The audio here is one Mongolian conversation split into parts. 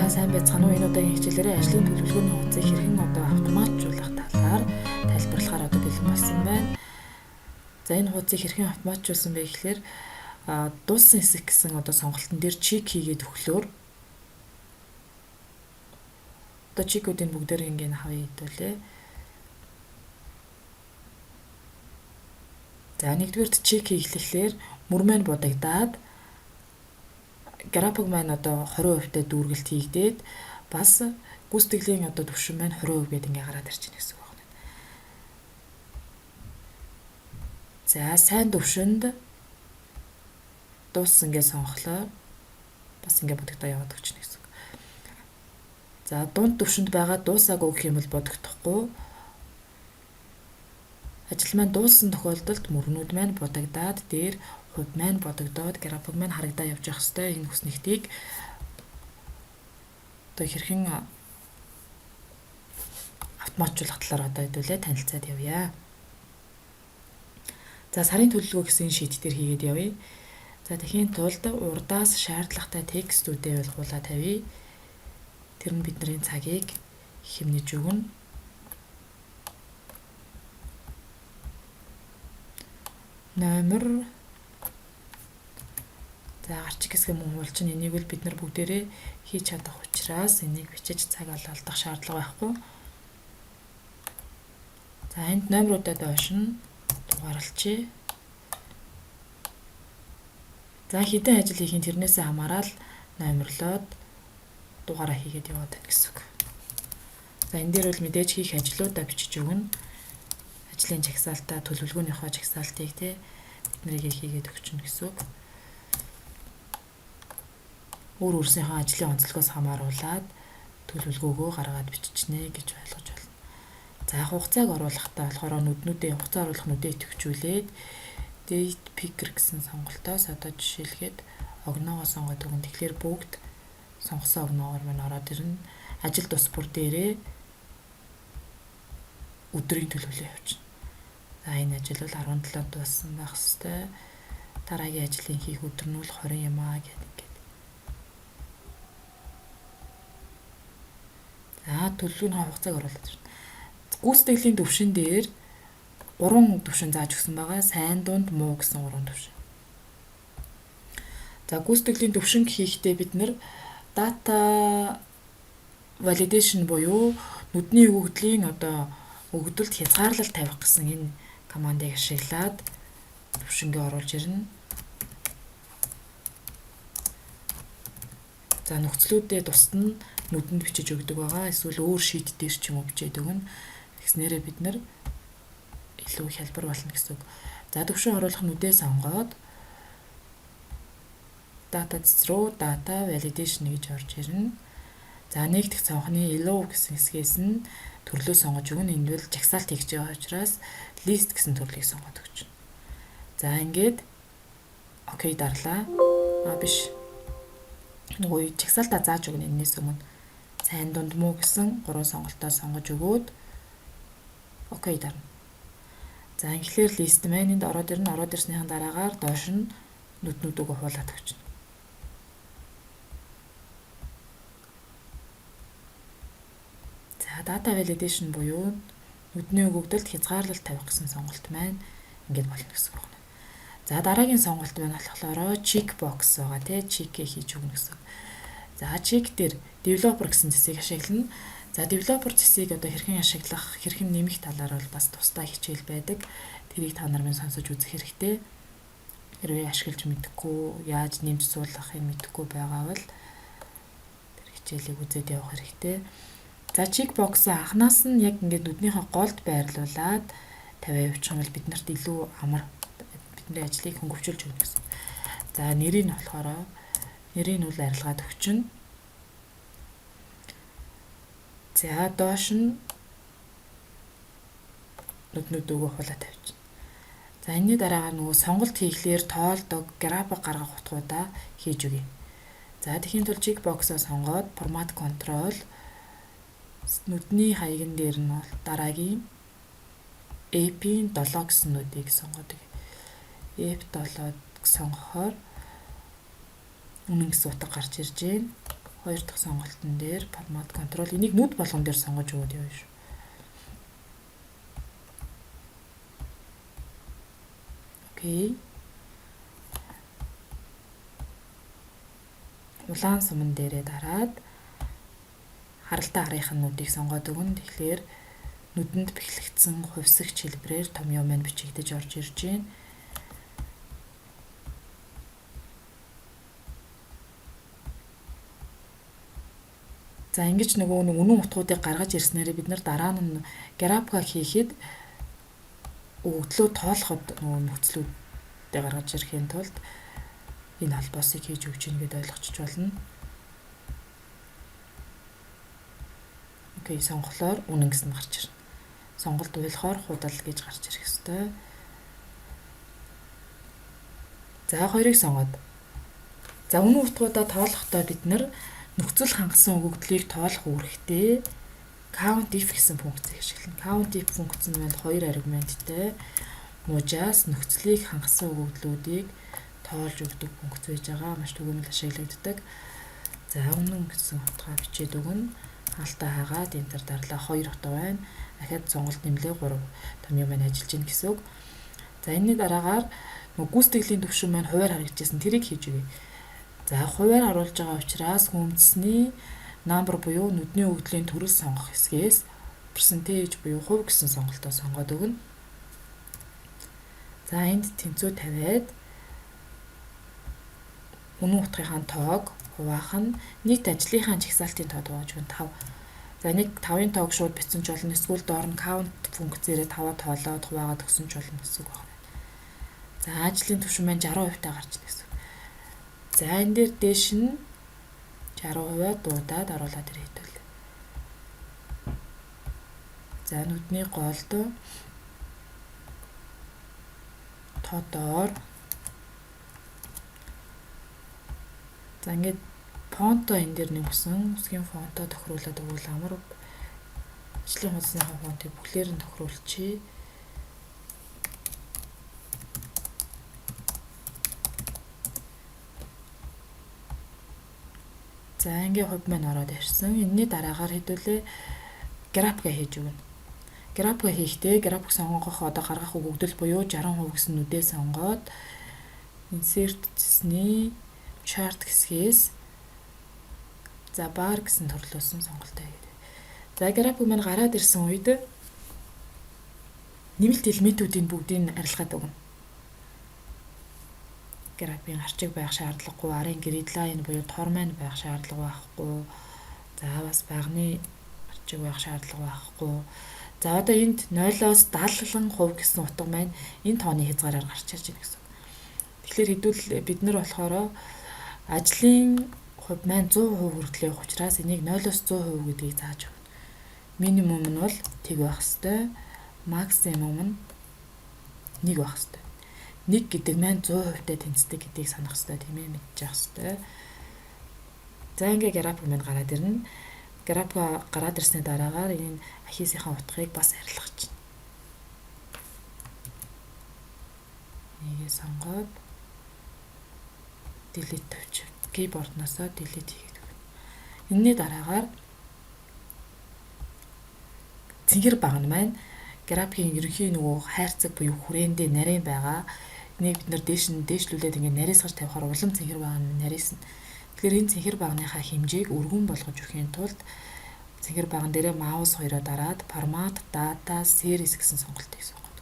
Та сайн байцгаана уу? Энэ удаагийн хичээлээрээ ажлын төлөвлөгөөний хуудсыг хэрхэн автоматжуулах талаар тайлбарлахаар бэлэн болсон байна. За энэ хуудсыг хэрхэн автоматжуулсан бэ гэхээр дууссан хэсэг гэсэн сонголтын дээр чек хийгээд өглөөр чекүүдийн бүгдээр ингээд хавья хэдүүлээ. За нэгдүгээрт чек хийхлээр мөр маань будагдаад график маань 20% та дүүргэлт хийгдээд бас гүйцэтгэлийн түвшин маань 20% гээд ингээ гараад ирж байна гэсэн үг байна. За сайн түвшинд дууссан гэж сонголоо. Бас ингээ будагдаа яваад өгч гэсэн үг. За дунд түвшинд байгаа дуусаагүй гэх юм бол будагдахгүй. Ажил маань дууссан тохиолдолд мөрнүүд маань будагдаад дээр хувь маань бодогдоод график маань харагдаа явж явах хэвээр энэ хүснэгтийг хэрхэн автоматжуулах талаар хэдүүлээ танилцаад явъя. За сарын төлөвлөгөө гэсэн шийт дээр хийгээд явъя. За тэхийн тулд урдаас шаардлагатай текстүүдээ ойлгуулаад тавья. Тэр нь бидний цагийг хэмнэж өгнө. Номер за арчиг хэсэг мөн уулчин энийг л бид нар бүгдээрээ хийж чадах учраас энийг бичиж цаг алдах шаардлага байхгүй. За энд номеруудад оошин дугаарлчээ. За хэдэн ажил хийхин тэрнээсээ хамаарал номерлоод дугаараа хийгээд яваад байна гэсэн үг. За энэ дээр бол мэдээж хийх ажлуудаа бичиж өгнө. Ажлын жагсаалтаа төлөвлөгөөнийхөө жагсаалтыг биднийг хийгээд өгчнө гэсэн үг. Өөр өөрсдийнхөө ажлын онцлогоос хамааруулаад төлөвлөгөөгөө гаргаад биччихнэ гэж ойлгож байна. За хугацааг оруулахдаа болохоор хугацаа оруулах нүдээ төвчүүлээд date picker гэсэн сонголтоос жишээлгээд огноогоо сонгоод өгөн. Тэгэхээр бүгд сонгосон огноогоор маань ороод ирнэ. Ажил тус бүр дээрээ өдрийн төлөвлөлөө явуулна. За энэ ажил бол 17-нд дууссан байх хэвээр. Дараагийн ажлын хийх өдөр нь бол 20 юм аа гэдэг. За төлөвлөгөөний хугацааг оруулаад байна. Гүйцэтгэлийн түвшин дээр 3 түвшин зааж өгсөн байгаа. Сайн, дунд, муу гэсэн 3 түвшин. За гүйцэтгэлийн түвшин хийхдээ бид нэр data validation буюу нүдний өгөгдлийн өгөгдөлд хязгаарлалт тавих гэсэн энэ командыг ашиглаад түвшингээ оруулж ирнэ. За нөхцлүүдэд тусад нь нүдэнд бичиж өгдөг байгаа. Эсвэл өөр шийт дээр ч юм уу бичээд өгнө. Тэгснээрээ бид нар илүү хялбар болно гэсэн үг. За түвшин оруулах нүдээ сонгоод data руу data validation гэж орж ирнэ. За нэгдэх цонхны allow гэсэн хэсгээс нь төрлөө сонгож өгнө. Энд бол жагсаалт хийж байгаа учраас list гэсэн төрлийг сонгоод өгч. За ингээд окей дарлаа. Биш. Нөгөө жагсаалтаа зааж өгнө энэс өмнө. Сайн, дунд, муу гэсэн 3 сонголтоо сонгож өгөөд окей дарна. За ингээр лист маань энд ороод ирнэ. Ороод ирснийхэн дараагаар доош нь нүднүүдөө хуулаад өгч. За data validation буюу нүдний өгөгдөлд хязгаарлалт тавих гэсэн сонголт маань ингээд болно гэсэн үг байна. За дараагийн сонголт маань болохоор check box байгаа check хийж өгнө гэсэн. За check дээр developer гэсэн зэсийг ашиглана. За developer зэсийг хэрхэн ашиглах, хэрхэн нэмэх талаар бол бас тусдаа хичээл байдаг. Тэрийг та нар минь сонсож үзэх хэрэгтэй. Хэрвээ ашиглаж мэдэхгүй, яаж нэмж суулгахыг мэдэхгүй байгаа бол тэр хичээлийг үзээд явах хэрэгтэй. За check box анханаас нь яг ингээд нүднийхээ голд байрлуулад 50% ч юм бол биднэрт илүү амар бидний ажлыг хөнгөвчүүлж өгнө гэсэн. За нэрийг нь болохоор нэрийг нь арилгаад өгчнө. За доош нь нүднүүдөө хулаа тавьчихна. За энэний дараагаар нөгөө сонголт хийхлээр тоолдог график гаргах утгуудаа хийж өгье. За тэхийн тулд check box-аа сонгоод format control нүдний хаягн дээр нь бол дараагийн AP7 гэсэн нүдийг сонгоод өгье. F7 сонгохоор үнэн гэсэн утга гарч ирж байна. Хоёр дахь сонголтын дээр формат контрол энийг нүд болгон дээр сонгож өгöd явна шүү. Окей. Улаан суман дээрээ дараад харалтай харынхын нүдийг сонгоод өгнө. Тэгэхээр нүдэнд бэхлэгдсэн хувьсагч хэлбэрээр том юм маань бичигдэж орж ирж байна. За ингэж нөгөө үнэн утгуудыг гаргаж ирснээр бид нар дараа нь графика хийхэд өгөгдлөө тоолоход нөгөө нөхцлүүдээ гаргаж ирэхийн тулд энэ холбоосыг хийж өгч ийн гэдээ ойлгочих болно. Окей, сонголоор үнэн гэсэн гарч ирнэ. Сонголт уйлахоор худал гэж гарч ирэх ёстой. За хоёрыг сонгоод. За үнэн утгуудаа тоолохдоо бид нар нөхцөл хангасан өгөгдлийг тоолох үүрэгтэй count if гэсэн функцийг ашиглана. Count if функц нь бол хоёр аргументтай мужаас нөхцөлийг хангасан өгөгдлүүдийг тоолж өгдөг функц байж байгаа. Маш түгээмэл ашиглагддаг. За үнэн гэсэн утгаа бичээд өгнө. Хаалтаа хагаад энтер дарлаа 2 утга байна. Дахиад сонголт нэмлээ 3 том юм маань ажиллаж гин гэсэн үг. За энэний дараагаар гүйцэтгэлийн төвшин маань хуваар харагдажсэн тэрийг хийж өгье. За хуваар харуулж байгаа учраас хүндэсний number буюу нүдний өгөгдлийн төрөл сонгох хэсгээс percentage буюу хувь гэсэн сонголтоо сонгоод өгнө. За энд тэнцүү тавиад үнэн утгынхаа тоог хуваах нь нийт ажлынхаа жагсаалтын тоо дуугаж байна 5. За нэг 5-ын тоог шууд бичсэн ч болно. Эсвэл доор нь count функцээрээ 5-аа тоолоод хуваагаад өгсөн ч болно гэсэн үг байна. За ажлын түвшин маань 60% таа гарч ирсэн гэсэн. За энэ дээр дээш нь 60% дуудаад оруулаад ирээ хэвэл. За нүдний голд тоодоор за ингээд фонтоо энэ дээр нэмсэн үсгийн фонтоо тохируулаад өгвөл амар ажлын хуудасныхаа фонтыг бүхлээр нь тохируулчихъя. За ингийн хувь маань ороод ирсэн. Энэний дараагаар хэдүүлээ графика хийж өгнө. Графика хийхдээ график сонгох одоо гаргах өгөгдөл буюу 60% гэсэн нүдээ сонгоод insert гэсний chart хэсгээс за bar гэсэн төрлөөсөн сонголтоо хийдэг. За график маань гараад ирсэн үед нэмэлт элементүүдийн бүгдийг арилгаад өгнө. Графикийн арчиг байх шаардлагагүй, арын гридлайн буюу тор маань байх шаардлага байхгүй. За бас багны арчиг байх шаардлага байхгүй. За одоо энд 0-оос 70% гэсэн утга маань энэ тооны хязгаараар гарч ирж байна гэсэн. Тэгэхээр хэдүүл бид нар болохоор ажлын хувь маань 100% хүртэл явах учраас энийг 0-оос 100% гэдгийг зааж өгнө. Минимум нь бол тэг байх хэвээр, максимум нь 1 байх хэвээр. 1 гэдэг маань 100% тэнцдэг гэдгийг санах хэрэгтэй тийм ээ, мэдчих хэрэгтэй. За ингээ график маань гараад ирнэ. График гараад ирсний дараагаар энэ ахисийнхаа утгыг бас арилгах чинь. Нэгээ сонгоод delete тавьчих. Keyboard-наасаа delete хийгээд өгнө. Энэний дараагаар цэнгэр багна маань графикийн ерөнхий нөгөө хайрцаг буюу хүрээндээ нарийн байгаа. Энийг бид нар дээшлүүлээд ингээд нарийсгаж тавихаар улам цэнхэр баг нь нарийсна. Тэгэхээр энэ цэнхэр багныхаа хэмжээг өргөн болгож өхийн тулд цэнхэр баган дээрээ маус хоёроо дараад формат data series гэсэн сонголтыг сонгоод.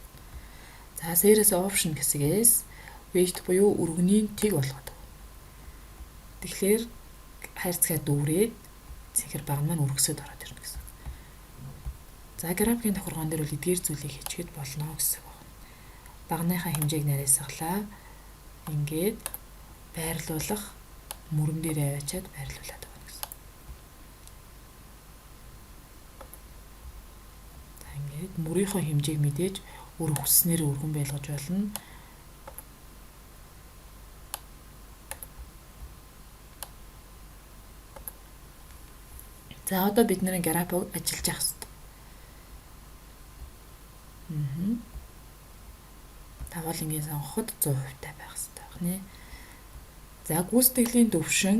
За series option хэсгээс weight буюу өргөнийг тэг болгоод. Тэгэхээр хайрцагаа дүүрээд цэнхэр баган маань өргөсөд ороод ирнэ гэсэн. За графикийн тохиргоон дээр бол эдгээр зүйлийг хийчихэд болно гэсэн үг. Багныхаа хэмжээг нарийсгалаа. Ингээд байрлуулах мөрөн дээр аваачаад байрлуулад байгаа гэсэн. За ингээд мөрийнхөө хэмжээг мэдээж өөр хүснээр өргөн байлгаж болно. За одоо бид нарын график ажиллаж явах хэрэгтэй. Тавуулангийн сонгоход 100% байх хэрэгтэй байна. За гүйцэтгэлийн төвшин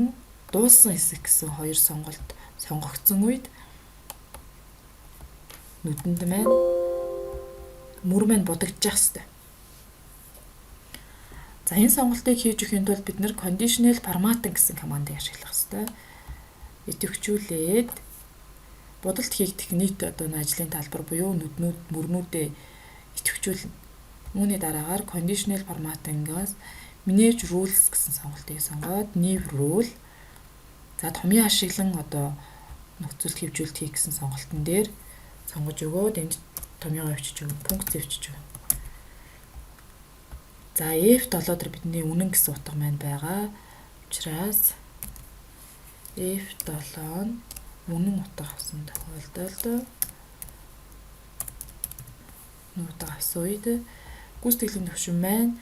дууссан хэсэг гэсэн хоёр сонголт сонгогдсон үед нүдэнд маань мөр маань будагдчих хэвээр. За энэ сонголтыг хийж өхийн тулд бид нэр conditional formatting гэсэн командыг ашиглах хэвээр. Идэвхжүүлээд будалд хийгдэх нийт одоо ажлын талбар буюу нүднүүд мөрнүүдээ идэвхжүүлнэ. Үүний дараагаар conditional formatting-аас manage rules гэсэн сонголтыг сонгоод new rule за томьёо ашиглан одоо нөхцөлд хэмжүүлэлт хийх гэсэн сонголтын дээр сонгож өгөөд энд томьёо авчиж өгнө, пункт авчиж өгнө. За F7 дээр бидний үнэн гэсэн утга маань байгаа. Учираас F7 үнэн утга авсан тохиолдолд утга авсан үед гүйцэтгэлийн төвшин маань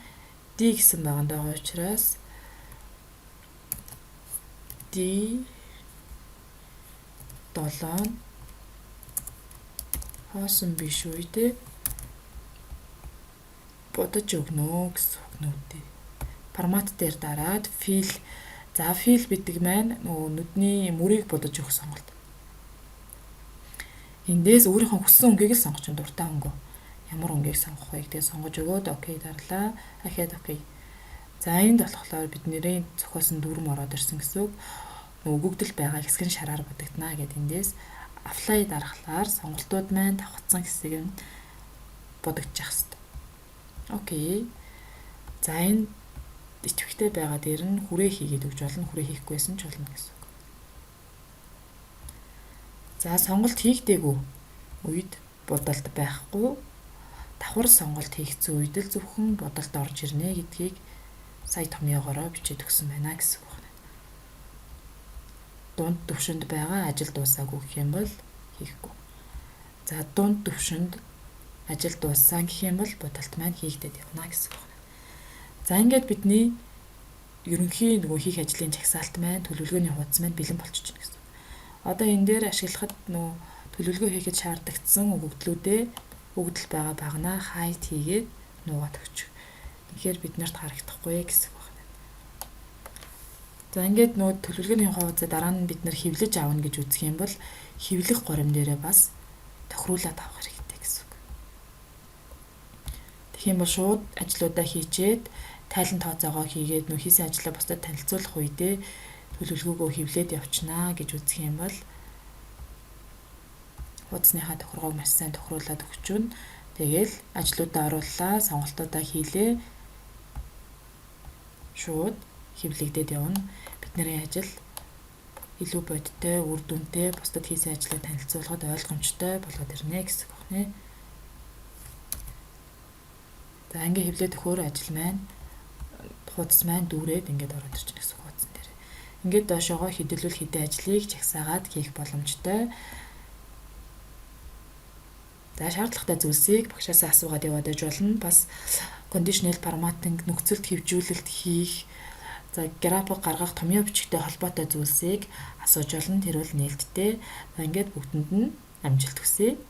D гэсэн байгаа учраас D 7 хоосон биш үед бодож өгнө гэсэн үгнүүд. Формат дээр дараад fill. За fill гэдэг маань нүдний мөрийг бодож өгөх сонголт. Эндээс өөрийнхөө хүссэн өнгийг л сонгож чинь дуртай өнгөө. Ямар өнгийг сонгох вэ гэдгийг сонгож өгөөд окей дарлаа. Ахаад окей. За энд болохоор бидний зохиосон дүрм ороод ирсэн гэсэн үг. Өгөгдөл байгаа хэсэг нь шараар бодогдно гэдэг эндээс apply дарахлаар сонголтууд маань давхцсан хэсэг нь бодогдчих хэвээр. Окей. За энэ идэвхтэй байгаа дээр нь хүрээ хийгээд өгч болно. Хүрээ хийхгүйсэн ч болно гэсэн үг. За сонголт хийгдээгүй үед бодолд байхгүй. Давхар сонголт хийгдсэн үед л зөвхөн бодолд орж ирнэ гэдгийг сая томьёогоороо бичиж өгсөн байна гэсэн үг байна. Дунд төвшөнд байгаа ажил дуусаагүй гэх юм бол хийхгүй. За дунд төвшөнд ажил дууссан гэх юм бол бодолт маань хийгдээд явна гэсэн үг байна. За ингээд бидний ерөнхий хийх ажлын жагсаалт маань төлөвлөгөөний хуудас маань бэлэн болчихно гэсэн. Одоо энэ дээр ашиглахад төлөвлөгөө хийхэд шаардлагатсан өгөгдлүүдээ өгдөл байгаа багнаа хайт хийгээд нуугаад өгч. Тэгэхээр бид нарт харагдахгүй гэсэн үг байна. За ингээд төлөвлөгөөний хуудасаа дараа нь бид нар хэвлэж аавна гэж үзэх юм бол хэвлэх горим дээрээ бас тохируулаад авах хэрэгтэй гэсэн үг. Тэгэх юм бол шууд ажлуудаа хийчээд тайлан тооцоогоо хийгээд хийсэн ажлаа бусдад танилцуулах үедээ төлөвлөгөөгөө хэвлээд явчнаа гэж үзэх юм бол хуудасныхаа тохиргоог маш сайн тохируулаад өгчүүн. Тэгээл ажлуудаа орууллаа, сонголтуудаа хийлээ. Шууд хэвлэгдээд явна. Бидний ажил илүү бодиттой, үр дүнтэй, бусдад хийсэн ажлаа танилцуулахад ойлгомжтой болоод ирнэ гэсэн үг нэ. За ингээ хэвлээд өгөхөөр ажил маань хуудас маань дүүрээд ингээд ороод ирчихнэ гэсэн хуудсан дээр. Ингээд доошоогоо хэдүүлвэл хэдэн ажлыг жагсаагаад хийх боломжтой. За шаардлагатай зүйлсийг багшаасаа асуугаад яваад иж болно. Бас conditional formatting нөхцөлд хэвжүүлэлт хийх, за график гаргах, томьёо бичигтэй холбоотой зүйлсийг асууж болно. Тэр бол нээлттэй. Ингээд бүгдэнд нь амжилт хүсье.